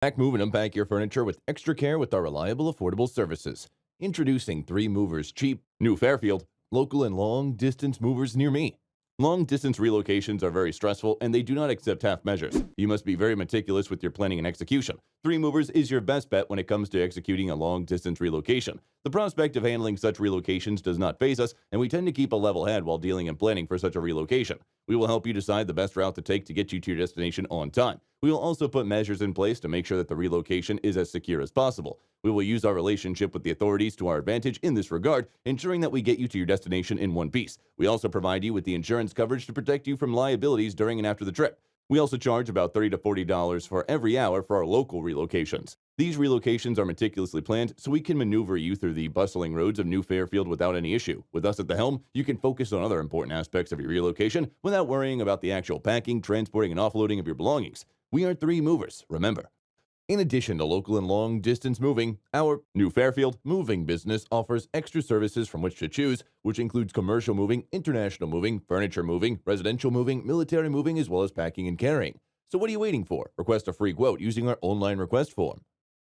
Pack, move, and unpack your furniture with extra care with our reliable, affordable services. Introducing 3 Movers Cheap, New Fairfield, local and long distance movers near me. Long distance relocations are very stressful and they do not accept half measures. You must be very meticulous with your planning and execution. 3 Movers is your best bet when it comes to executing a long distance relocation. The prospect of handling such relocations does not faze us, and we tend to keep a level head while dealing and planning for such a relocation. We will help you decide the best route to take to get you to your destination on time. We will also put measures in place to make sure that the relocation is as secure as possible. We will use our relationship with the authorities to our advantage in this regard, ensuring that we get you to your destination in one piece. We also provide you with the insurance coverage to protect you from liabilities during and after the trip. We also charge about $30 to $40 for every hour for our local relocations. These relocations are meticulously planned so we can maneuver you through the bustling roads of New Fairfield without any issue. With us at the helm, you can focus on other important aspects of your relocation without worrying about the actual packing, transporting, and offloading of your belongings. We are 3 Movers, remember. In addition to local and long distance moving, our New Fairfield moving business offers extra services from which to choose, which includes commercial moving, international moving, furniture moving, residential moving, military moving, as well as packing and carrying. So what are you waiting for? Request a free quote using our online request form.